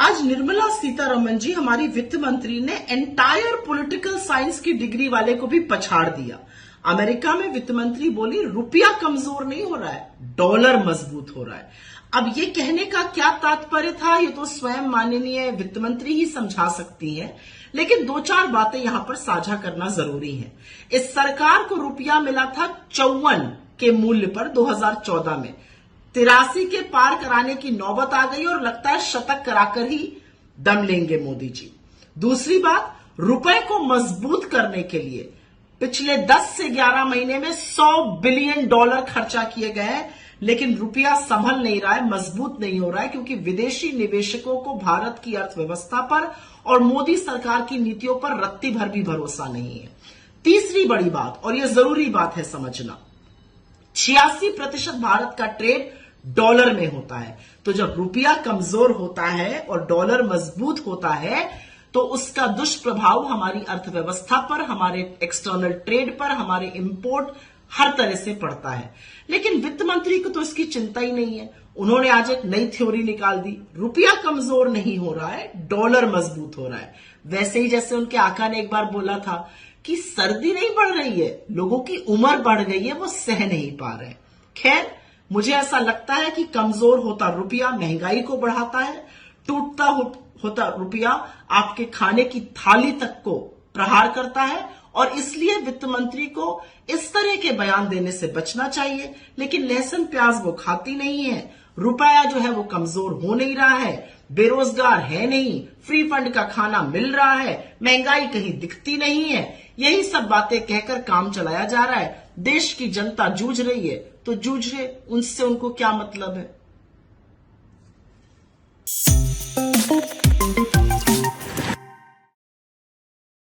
आज निर्मला सीतारमण जी हमारी वित्त मंत्री ने एंटायर पॉलिटिकल साइंस की डिग्री वाले को भी पछाड़ दिया। अमेरिका में वित्त मंत्री बोली रुपया कमजोर नहीं हो रहा है, डॉलर मजबूत हो रहा है। अब ये कहने का क्या तात्पर्य था, ये तो स्वयं माननीय वित्त मंत्री ही समझा सकती है, लेकिन दो चार बातें यहां पर साझा करना जरूरी है। इस सरकार को रुपया मिला था 54 के मूल्य पर 2014 में, 83 के पार कराने की नौबत आ गई और लगता है शतक कराकर ही दम लेंगे मोदी जी। दूसरी बात, रुपए को मजबूत करने के लिए पिछले 10 से 11 महीने में $100 बिलियन खर्चा किए गए हैं, लेकिन रुपया संभल नहीं रहा है, मजबूत नहीं हो रहा है, क्योंकि विदेशी निवेशकों को भारत की अर्थव्यवस्था पर और मोदी सरकार की नीतियों पर रत्ती भर भी भरोसा नहीं है। तीसरी बड़ी बात, और यह जरूरी बात है समझना, 86% भारत का ट्रेड डॉलर में होता है। तो जब रुपया कमजोर होता है और डॉलर मजबूत होता है तो उसका दुष्प्रभाव हमारी अर्थव्यवस्था पर, हमारे एक्सटर्नल ट्रेड पर, हमारे इंपोर्ट हर तरह से पड़ता है। लेकिन वित्त मंत्री को तो इसकी चिंता ही नहीं है। उन्होंने आज एक नई थ्योरी निकाल दी, रुपया कमजोर नहीं हो रहा है, डॉलर मजबूत हो रहा है। वैसे ही जैसे उनके आका ने एक बार बोला था कि सर्दी नहीं बढ़ रही है, लोगों की उम्र बढ़ गई है, वो सह नहीं पा रहे। खैर, मुझे ऐसा लगता है कि कमजोर होता रुपया महंगाई को बढ़ाता है, टूटता होता रुपया आपके खाने की थाली तक को प्रहार करता है, और इसलिए वित्त मंत्री को इस तरह के बयान देने से बचना चाहिए। लेकिन लहसुन प्याज वो खाती नहीं है, रुपया जो है वो कमजोर हो नहीं रहा है, बेरोजगार है नहीं, फ्री फंड का खाना मिल रहा है, महंगाई कहीं दिखती नहीं है, यही सब बातें कहकर काम चलाया जा रहा है। देश की जनता जूझ रही है तो जूझ रहे, उनसे उनको क्या मतलब है।